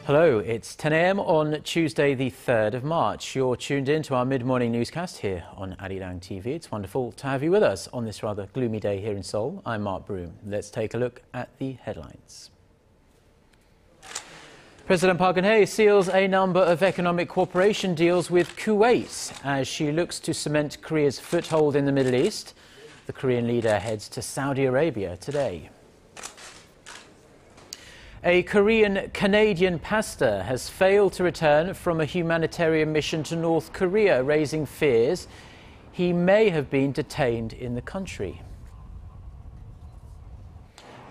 Hello, it's 10 a.m. on Tuesday, the 3rd of March. You're tuned in to our mid-morning newscast here on ARIRANG TV. It's wonderful to have you with us on this rather gloomy day here in Seoul. I'm Mark Broome. Let's take a look at the headlines. President Park Geun-hye seals a number of economic cooperation deals with Kuwait as she looks to cement Korea's foothold in the Middle East. The Korean leader heads to Saudi Arabia today. A Korean-Canadian pastor has failed to return from a humanitarian mission to North Korea, raising fears he may have been detained in the country.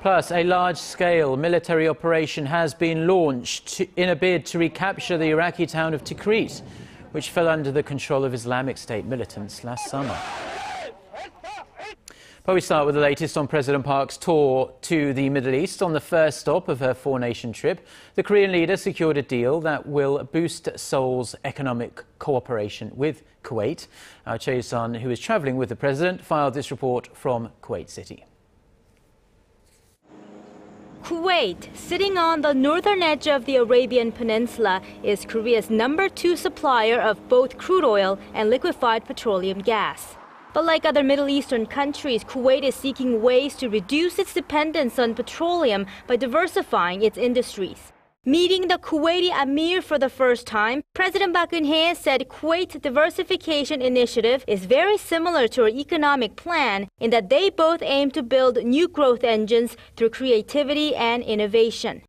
Plus, a large-scale military operation has been launched in a bid to recapture the Iraqi town of Tikrit, which fell under the control of Islamic State militants last summer. But we start with the latest on President Park's tour to the Middle East. On the first stop of her four-nation trip, the Korean leader secured a deal that will boost Seoul's economic cooperation with Kuwait. Our Chae-sun, who is travelling with the president, filed this report from Kuwait City. Kuwait, sitting on the northern edge of the Arabian Peninsula, is Korea's #2 supplier of both crude oil and liquefied petroleum gas. But like other Middle Eastern countries, Kuwait is seeking ways to reduce its dependence on petroleum by diversifying its industries. Meeting the Kuwaiti Amir for the first time, President Park Geun-hye said Kuwait's diversification initiative is very similar to our economic plan in that they both aim to build new growth engines through creativity and innovation.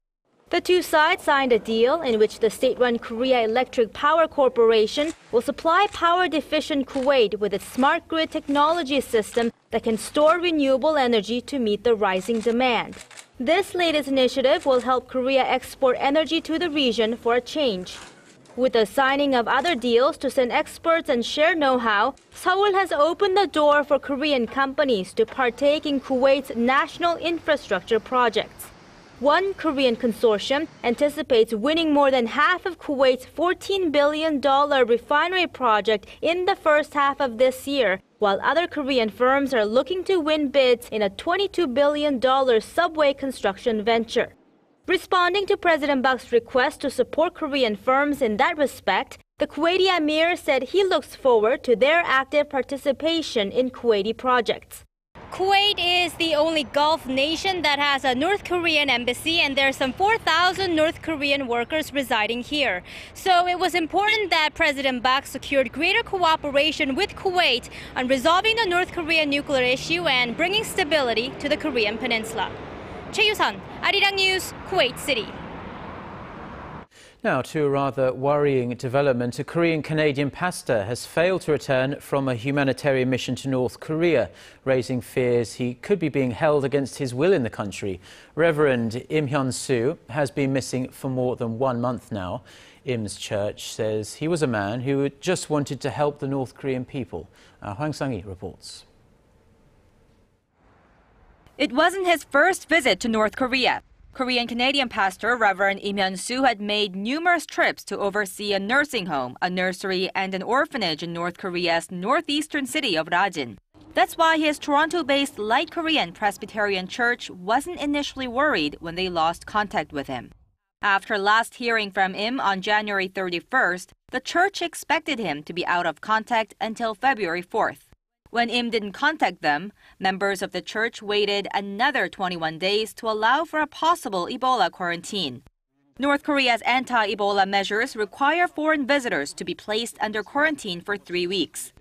The two sides signed a deal in which the state-run Korea Electric Power Corporation will supply power-deficient Kuwait with its smart grid technology system that can store renewable energy to meet the rising demand. This latest initiative will help Korea export energy to the region for a change. With the signing of other deals to send experts and share know-how, Seoul has opened the door for Korean companies to partake in Kuwait's national infrastructure projects. One Korean consortium anticipates winning more than half of Kuwait's $14 billion refinery project in the first half of this year, while other Korean firms are looking to win bids in a $22 billion subway construction venture. Responding to President Park's request to support Korean firms in that respect, the Kuwaiti Amir said he looks forward to their active participation in Kuwaiti projects. Kuwait is the only Gulf nation that has a North Korean embassy, and there are some 4,000 North Korean workers residing here. So it was important that President Park secured greater cooperation with Kuwait on resolving the North Korean nuclear issue and bringing stability to the Korean peninsula. Chae-sun, ARIRANG News, Kuwait City. Now to a rather worrying development. A Korean-Canadian pastor has failed to return from a humanitarian mission to North Korea, raising fears he could be being held against his will in the country. Reverend Im Hyun-soo has been missing for more than 1 month now. Im's church says he was a man who just wanted to help the North Korean people. Hwang Sang-hee reports. It wasn't his first visit to North Korea. Korean-Canadian pastor Reverend Im Hyun-soo had made numerous trips to oversee a nursing home, a nursery, and an orphanage in North Korea's northeastern city of Rajin. That's why his Toronto-based Light Korean Presbyterian Church wasn't initially worried when they lost contact with him. After last hearing from Im on January 31st, the church expected him to be out of contact until February 4th. When Im didn't contact them, members of the church waited another 21 days to allow for a possible Ebola quarantine. North Korea's anti-Ebola measures require foreign visitors to be placed under quarantine for 3 weeks.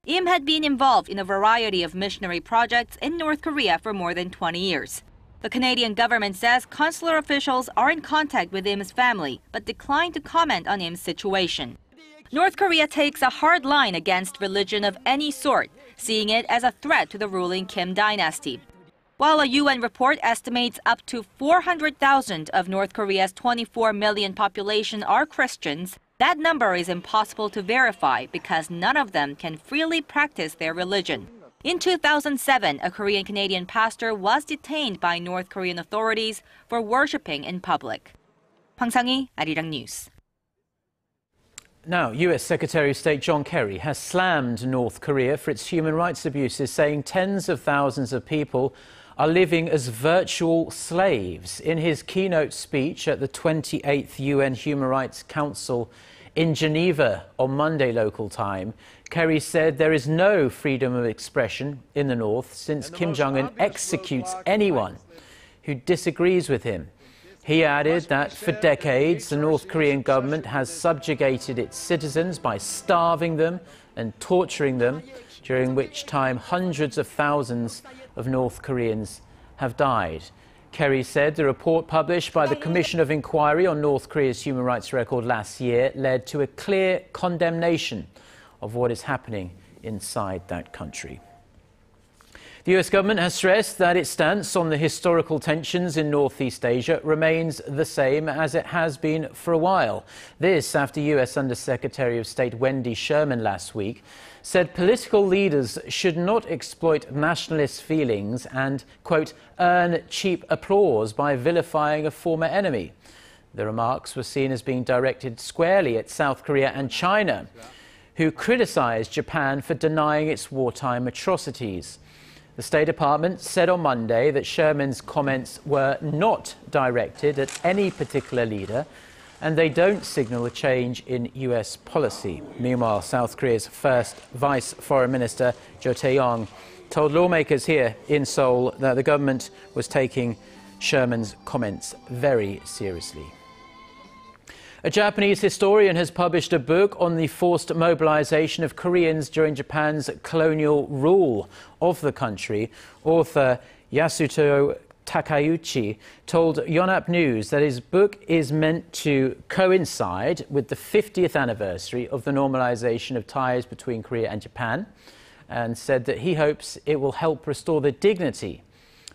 Im had been involved in a variety of missionary projects in North Korea for more than 20 years. The Canadian government says consular officials are in contact with Im's family, but declined to comment on Im's situation. North Korea takes a hard line against religion of any sort, seeing it as a threat to the ruling Kim dynasty. While a UN report estimates up to 400,000 of North Korea's 24 million population are Christians, that number is impossible to verify because none of them can freely practice their religion. In 2007, a Korean-Canadian pastor was detained by North Korean authorities for worshipping in public. Hwang Sang-hee, ARIRANG News. Now, U.S. Secretary of State John Kerry has slammed North Korea for its human rights abuses, saying tens of thousands of people are living as virtual slaves. In his keynote speech at the 28th UN Human Rights Council in Geneva on Monday local time, Kerry said there is no freedom of expression in the North since Kim Jong-un executes anyone who disagrees with him. He added that for decades the North Korean government has subjugated its citizens by starving them and torturing them, during which time hundreds of thousands of North Koreans have died. Kerry said the report published by the Commission of Inquiry on North Korea's human rights record last year led to a clear condemnation of what is happening inside that country. The US government has stressed that its stance on the historical tensions in Northeast Asia remains the same as it has been for a while. This after US Undersecretary of State Wendy Sherman last week said political leaders should not exploit nationalist feelings and, quote, earn cheap applause by vilifying a former enemy. The remarks were seen as being directed squarely at South Korea and China, who criticized Japan for denying its wartime atrocities. The State Department said on Monday that Sherman's comments were not directed at any particular leader and they don't signal a change in US policy. Meanwhile, South Korea's first Vice Foreign Minister, Jo Tae-yong, told lawmakers here in Seoul that the government was taking Sherman's comments very seriously. A Japanese historian has published a book on the forced mobilization of Koreans during Japan's colonial rule of the country. Author Yasuto Takeuchi told Yonhap News that his book is meant to coincide with the 50th anniversary of the normalization of ties between Korea and Japan, and said that he hopes it will help restore the dignity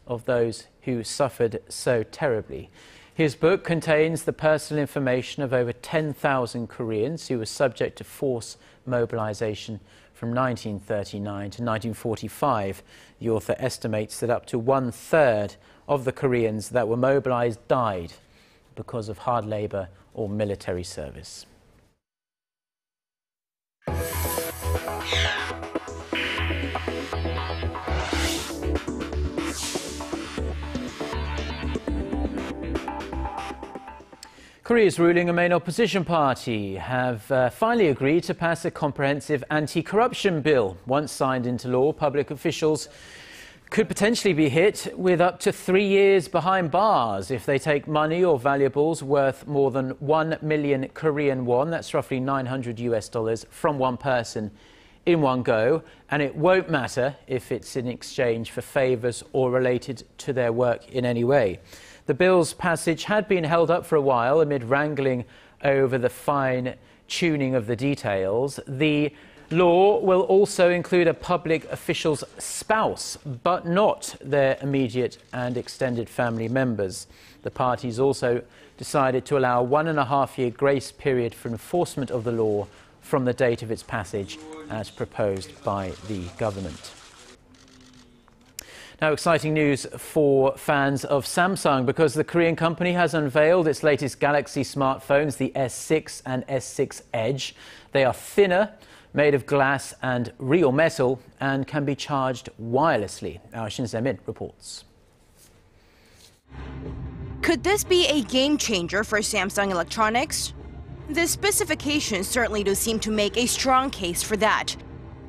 of those who suffered so terribly. His book contains the personal information of over 10,000 Koreans who were subject to forced mobilization from 1939 to 1945. The author estimates that up to 1/3 of the Koreans that were mobilized died because of hard labor or military service. Korea's ruling and main opposition party have finally agreed to pass a comprehensive anti-corruption bill. Once signed into law, public officials could potentially be hit with up to 3 years behind bars if they take money or valuables worth more than 1 million Korean won, that's roughly $900 from one person in one go, and it won't matter if it's in exchange for favors or related to their work in any way. The bill's passage had been held up for a while amid wrangling over the fine-tuning of the details. The law will also include a public official's spouse, but not their immediate and extended family members. The parties also decided to allow a 1.5-year grace period for enforcement of the law from the date of its passage, as proposed by the government. Now, exciting news for fans of Samsung, because the Korean company has unveiled its latest Galaxy smartphones, the S6 and S6 Edge. They are thinner, made of glass and real metal, and can be charged wirelessly. Our Shin Se-min reports. Could this be a game changer for Samsung Electronics? The specifications certainly do seem to make a strong case for that.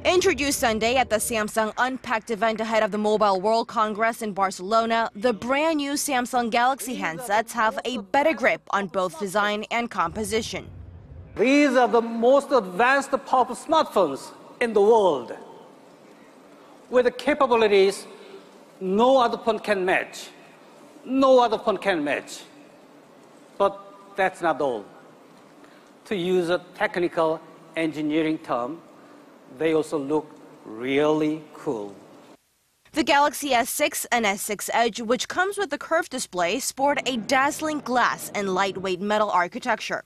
Introduced Sunday at the Samsung Unpacked event ahead of the Mobile World Congress in Barcelona, the brand new Samsung Galaxy handsets have a better grip on both design and composition. These are the most advanced powerful smartphones in the world, with capabilities no other phone can match. No other phone can match. But that's not all. To use a technical engineering term, they also look really cool. The Galaxy S6 and S6 Edge, which comes with the curved display, sport a dazzling glass and lightweight metal architecture.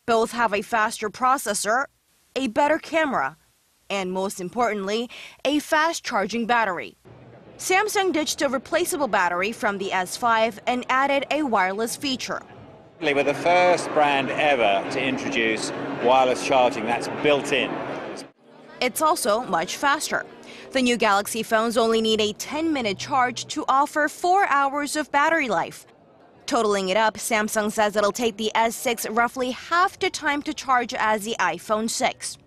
Both have a faster processor, a better camera, and most importantly, a fast-charging battery. Samsung ditched a replaceable battery from the S5 and added a wireless feature. We're the first brand ever to introduce wireless charging that's built in. It's also much faster. The new Galaxy phones only need a 10-minute charge to offer 4 hours of battery life. Totaling it up, Samsung says it'll take the S6 roughly half the time to charge as the iPhone 6.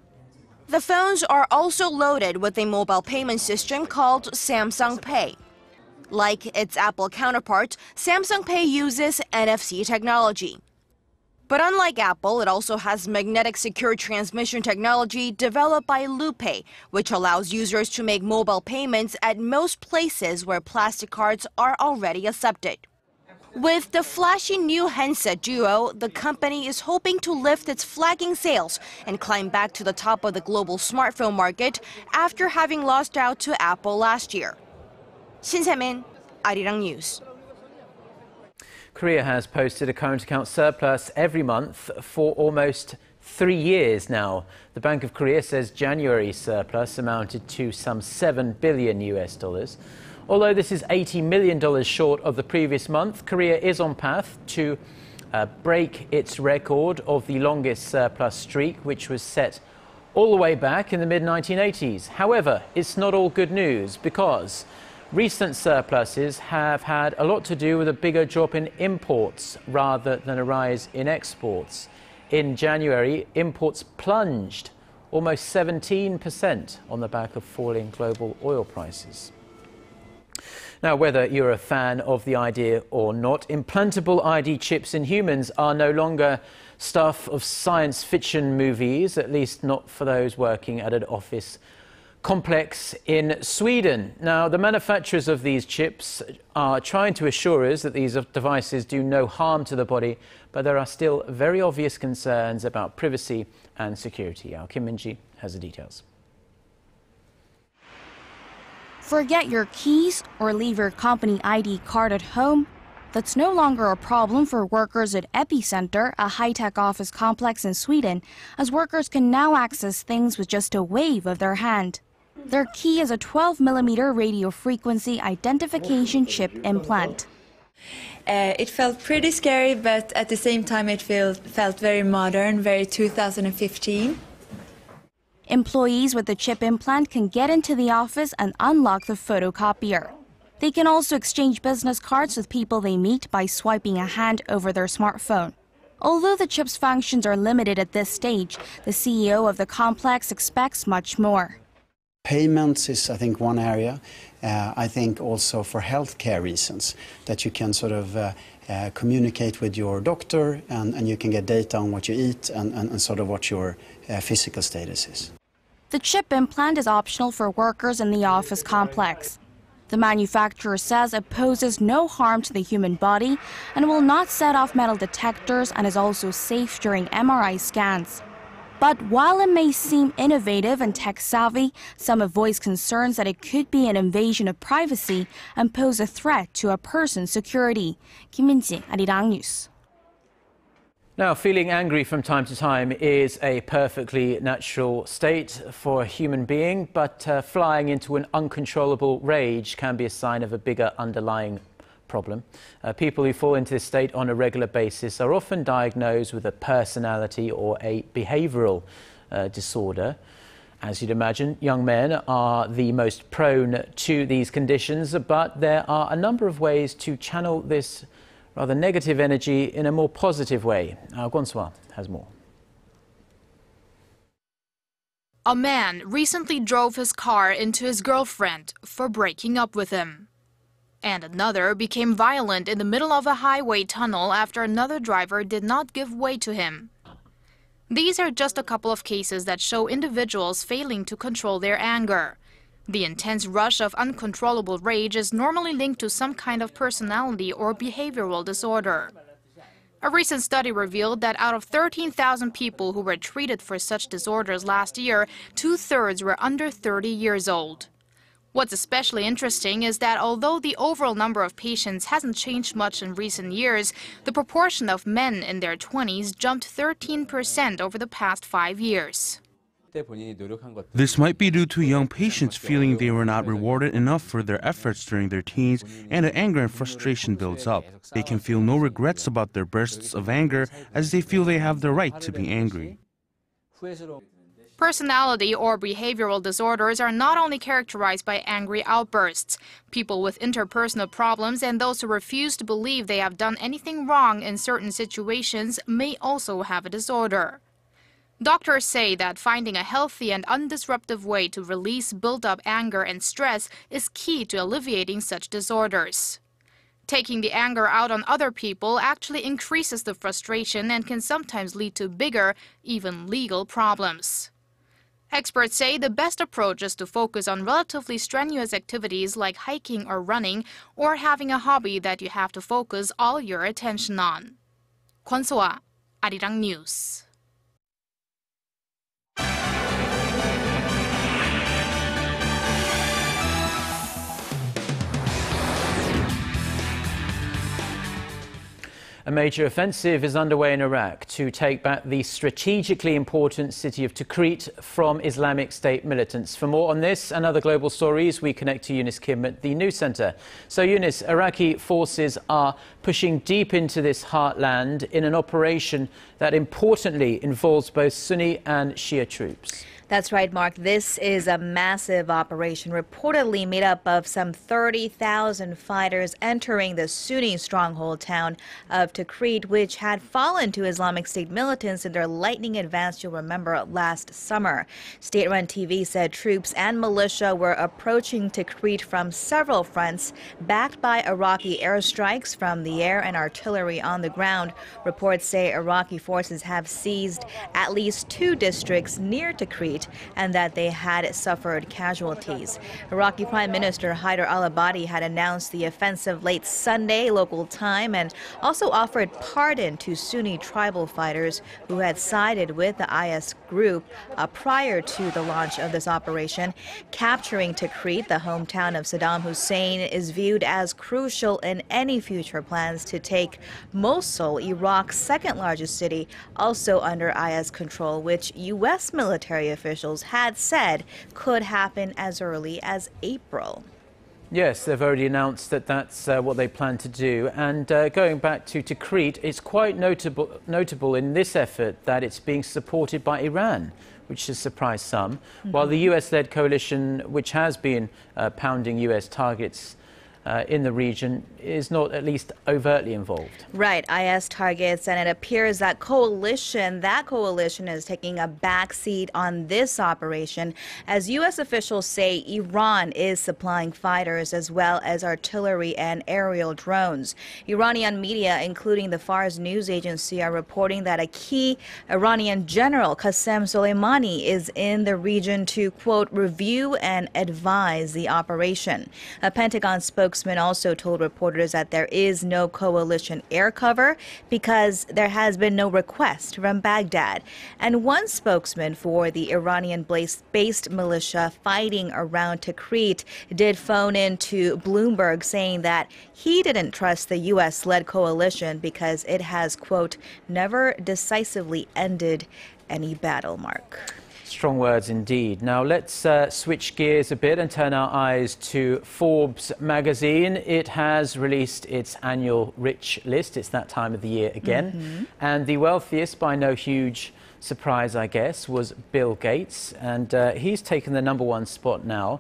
The phones are also loaded with a mobile payment system called Samsung Pay. Like its Apple counterpart, Samsung Pay uses NFC technology. But unlike Apple, it also has magnetic secure transmission technology developed by Lupe, which allows users to make mobile payments at most places where plastic cards are already accepted. With the flashy new handset duo, the company is hoping to lift its flagging sales and climb back to the top of the global smartphone market after having lost out to Apple last year. Shin Se-min, ARIRANG News. Korea has posted a current account surplus every month for almost 3 years now. The Bank of Korea says January's surplus amounted to some $7 billion. Although this is $80 million short of the previous month, Korea is on path to break its record of the longest surplus streak, which was set all the way back in the mid-1980s. However, it's not all good news because recent surpluses have had a lot to do with a bigger drop in imports rather than a rise in exports. In January, imports plunged almost 17% on the back of falling global oil prices. Now, whether you're a fan of the idea or not, implantable ID chips in humans are no longer stuff of science fiction movies, at least not for those working at an office complex in Sweden. Now, the manufacturers of these chips are trying to assure us that these devices do no harm to the body, but there are still very obvious concerns about privacy and security. Our Kim Min-ji has the details. Forget your keys or leave your company ID card at home? That's no longer a problem for workers at Epicenter, a high-tech office complex in Sweden, as workers can now access things with just a wave of their hand. Their key is a 12mm radio frequency identification chip implant. It felt pretty scary, but at the same time it felt very modern, very 2015. Employees with the chip implant can get into the office and unlock the photocopier. They can also exchange business cards with people they meet by swiping a hand over their smartphone. Although the chip's functions are limited at this stage, the CEO of the complex expects much more. Payments is, I think, one area. I think also for healthcare reasons, that you can sort of communicate with your doctor and you can get data on what you eat and sort of what your physical status is. The chip implant is optional for workers in the office complex. The manufacturer says it poses no harm to the human body and will not set off metal detectors and is also safe during MRI scans. But while it may seem innovative and tech-savvy, some have voiced concerns that it could be an invasion of privacy and pose a threat to a person's security. Kim Min-ji, ARIRANG News. Now, feeling angry from time to time is a perfectly natural state for a human being, but flying into an uncontrollable rage can be a sign of a bigger underlying problem. People who fall into this state on a regular basis are often diagnosed with a personality or a behavioral disorder. As you'd imagine, young men are the most prone to these conditions, but there are a number of ways to channel this rather negative energy in a more positive way. Gwon-swa has more. A man recently drove his car into his girlfriend for breaking up with him. And another became violent in the middle of a highway tunnel after another driver did not give way to him. These are just a couple of cases that show individuals failing to control their anger. The intense rush of uncontrollable rage is normally linked to some kind of personality or behavioral disorder. A recent study revealed that out of 13,000 people who were treated for such disorders last year, 2/3 were under 30 years old. What's especially interesting is that although the overall number of patients hasn't changed much in recent years, the proportion of men in their 20s jumped 13% over the past 5 years. This might be due to young patients feeling they were not rewarded enough for their efforts during their teens, and the anger and frustration builds up. They can feel no regrets about their bursts of anger as they feel they have the right to be angry. Personality or behavioral disorders are not only characterized by angry outbursts. People with interpersonal problems and those who refuse to believe they have done anything wrong in certain situations may also have a disorder. Doctors say that finding a healthy and undisruptive way to release built-up anger and stress is key to alleviating such disorders. Taking the anger out on other people actually increases the frustration and can sometimes lead to bigger, even legal problems. Experts say the best approach is to focus on relatively strenuous activities like hiking or running, or having a hobby that you have to focus all your attention on. Kwon So-ah, ARIRANG News. A major offensive is underway in Iraq to take back the strategically important city of Tikrit from Islamic State militants. For more on this and other global stories, we connect to Eunice Kim at the News Center. So, Eunice, Iraqi forces are pushing deep into this heartland in an operation that importantly involves both Sunni and Shia troops. That's right, Mark. This is a massive operation reportedly made up of some 30,000 fighters entering the Sunni stronghold town of Tikrit, which had fallen to Islamic State militants in their lightning advance, you'll remember, last summer. State-run TV said troops and militia were approaching Tikrit from several fronts, backed by Iraqi airstrikes from the air and artillery on the ground. Reports say Iraqi forces have seized at least 2 districts near Tikrit and that they had suffered casualties. Iraqi Prime Minister Haider al-Abadi had announced the offensive late Sunday local time and also offered pardon to Sunni tribal fighters who had sided with the IS group prior to the launch of this operation. Capturing Tikrit, the hometown of Saddam Hussein, is viewed as crucial in any future plans to take Mosul, Iraq's second largest city, also under IS control, which U.S. military officials had said could happen as early as April. Yes, they've already announced that that's what they plan to do. And going back to Tikrit, it's quite notable in this effort that it's being supported by Iran, which has surprised some, while the US-led coalition, which has been pounding US targets in the region, is not at least overtly involved. Right, IS targets, and it appears that coalition is taking a backseat on this operation, as U.S. officials say Iran is supplying fighters as well as artillery and aerial drones. Iranian media, including the Fars news agency, are reporting that a key Iranian general, Qasem Soleimani, is in the region to, quote, review and advise the operation. A Pentagon spokesman also told reporters that there is no coalition air cover because there has been no request from Baghdad. And one spokesman for the Iranian-based militia fighting around Tikrit did phone in to Bloomberg, saying that he didn't trust the U.S.-led coalition because it has, quote, never decisively ended any battle, Mark. Strong words indeed. Now let's switch gears a bit and turn our eyes to Forbes magazine. It has released its annual rich list. It's that time of the year again. And the wealthiest, by no huge surprise, I guess, was Bill Gates. And he's taken the #1 spot now.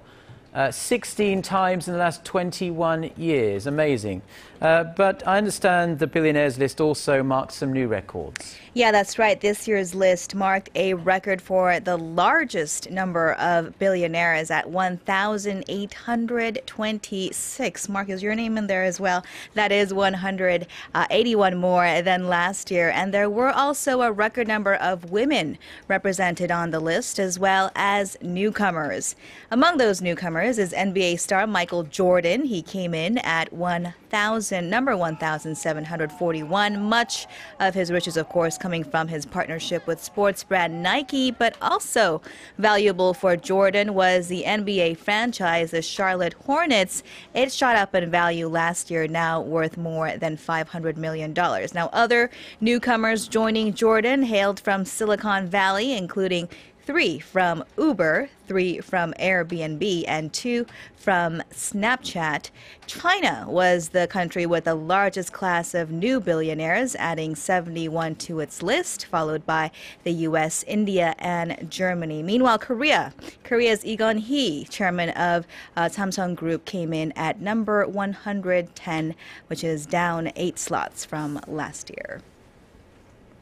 16 times in the last 21 years. Amazing. But I understand the billionaires list also marked some new records. Yeah, that's right. This year's list marked a record for the largest number of billionaires at 1,826. Mark, is your name in there as well? That is 181 more than last year. And there were also a record number of women represented on the list, as well as newcomers. Among those newcomers is NBA star Michael Jordan. He came in at number 1,741. Much of his riches, of course, coming from his partnership with sports brand Nike, but also valuable for Jordan was the NBA franchise, the Charlotte Hornets. It shot up in value last year, now worth more than $500 million. Now, other newcomers joining Jordan hailed from Silicon Valley, including 3 from Uber, 3 from Airbnb, and 2 from Snapchat. China was the country with the largest class of new billionaires, adding 71 to its list, followed by the U.S., India, and Germany. Meanwhile, Korea's Lee Geun-hye, chairman of Samsung Group, came in at number 110, which is down 8 slots from last year.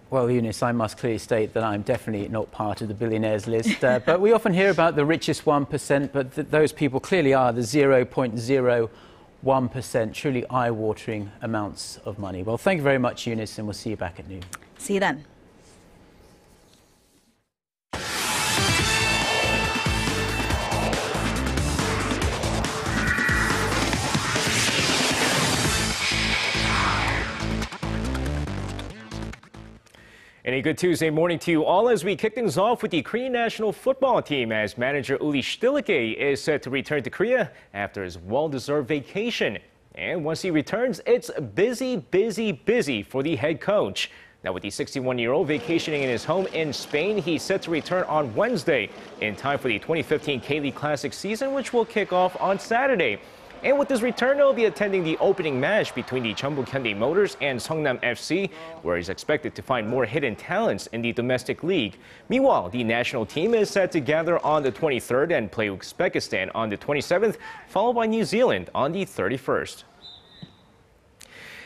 Well, Eunice, I must clearly state that I'm definitely not part of the billionaires list. But we often hear about the richest 1%, but those people clearly are the 0.01%, truly eye-watering amounts of money. Well, thank you very much, Eunice, and we'll see you back at noon. See you then. And a good Tuesday morning to you all as we kick things off with the Korean national football team, as manager Uli Stilicke is set to return to Korea after his well-deserved vacation. And once he returns, it's busy for the head coach. Now, with the 61-year-old vacationing in his home in Spain, he's set to return on Wednesday in time for the 2015 K-League Classic season, which will kick off on Saturday. And with his return, he'll be attending the opening match between the Jeonbuk Hyundai Motors and Seongnam FC, where he's expected to find more hidden talents in the domestic league. Meanwhile, the national team is set to gather on the 23rd and play Uzbekistan on the 27th, followed by New Zealand on the 31st.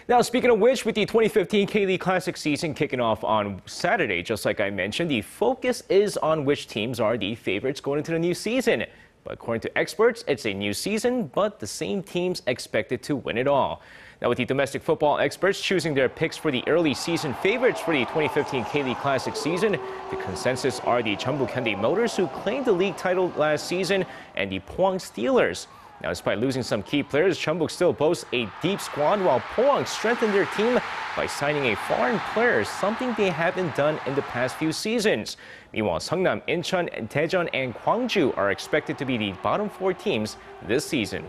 Now, speaking of which, with the 2015 K-League Classic season kicking off on Saturday, just like I mentioned, the focus is on which teams are the favorites going into the new season. But according to experts, it's a new season, but the same teams expected to win it all. Now, with the domestic football experts choosing their picks for the early season favorites for the 2015 K-League Classic season, the consensus are the Jeonbuk Hyundai Motors, who claimed the league title last season, and the Pohang Steelers. Now, despite losing some key players, Jeonbuk still boasts a deep squad, while Pohang strengthened their team by signing a foreign player, something they haven't done in the past few seasons. Meanwhile, Seongnam, Incheon, Daejeon, and Gwangju are expected to be the bottom 4 teams this season.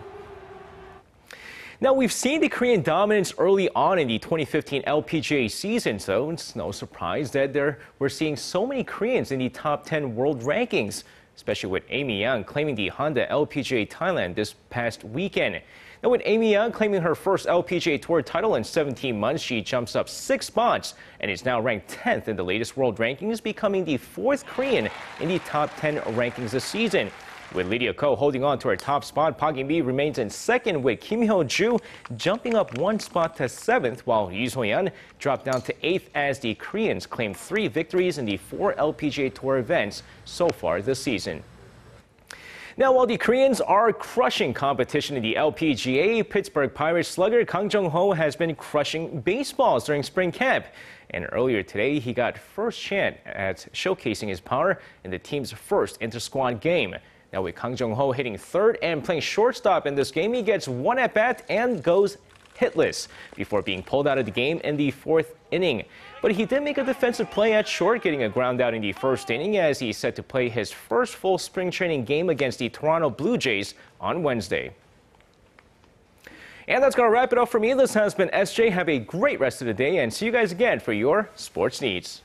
Now, we've seen the Korean dominance early on in the 2015 LPGA season, so it's no surprise that we're seeing so many Koreans in the top 10 world rankings, especially with Amy Yang claiming the Honda LPGA Thailand this past weekend. Now, with Amy Yang claiming her first LPGA Tour title in 17 months, she jumps up 6 spots and is now ranked 10th in the latest world rankings, becoming the 4th Korean in the top 10 rankings this season. With Lydia Ko holding on to her top spot, Park Geun-hye remains in second, with Kim Hyo-ju jumping up 1 spot to 7th, while Yu So-yeon dropped down to 8th as the Koreans claim 3 victories in the 4 LPGA Tour events so far this season. Now, while the Koreans are crushing competition in the LPGA, Pittsburgh Pirates slugger Kang Jung-ho has been crushing baseballs during spring camp. And earlier today, he got first chance at showcasing his power in the team's first inter-squad game. Now, with Kang Jung-ho hitting 3rd and playing shortstop in this game, he gets 1 at-bat and goes hitless before being pulled out of the game in the 4th inning. But he did make a defensive play at short, getting a ground out in the 1st inning as he's set to play his first full spring training game against the Toronto Blue Jays on Wednesday. And that's going to wrap it up for me. This has been SJ. Have a great rest of the day and see you guys again for your sports needs.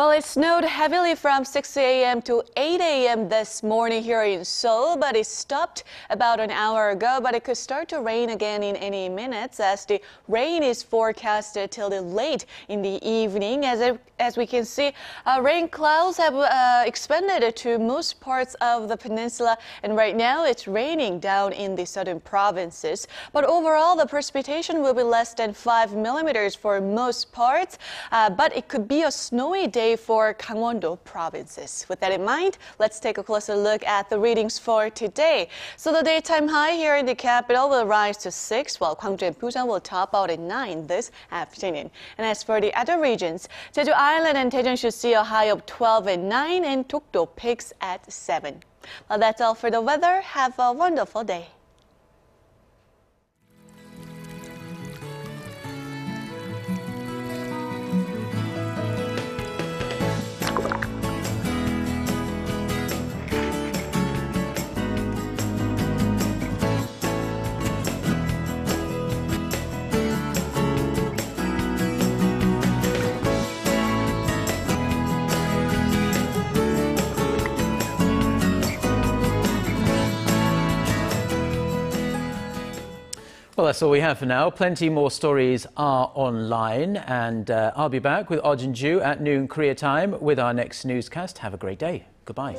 Well, it snowed heavily from 6 a.m. to 8 a.m. this morning here in Seoul, but it stopped about an hour ago. But it could start to rain again in any minutes as the rain is forecasted till late in the evening. As we can see, rain clouds have expanded to most parts of the peninsula, and right now it's raining down in the southern provinces. But overall, the precipitation will be less than 5 millimeters for most parts, but it could be a snowy day for Gangwon-do provinces. With that in mind, let's take a closer look at the readings for today. So the daytime high here in the capital will rise to 6, while Gwangju and Busan will top out at 9 this afternoon. And as for the other regions, Jeju Island and Daejeon should see a high of 12 and 9, and Dokdo peaks at 7. Well, that's all for the weather. Have a wonderful day. Well, that's all we have for now. Plenty more stories are online, and I'll be back with Oh Jin-ju at noon Korea time with our next newscast. Have a great day. Goodbye.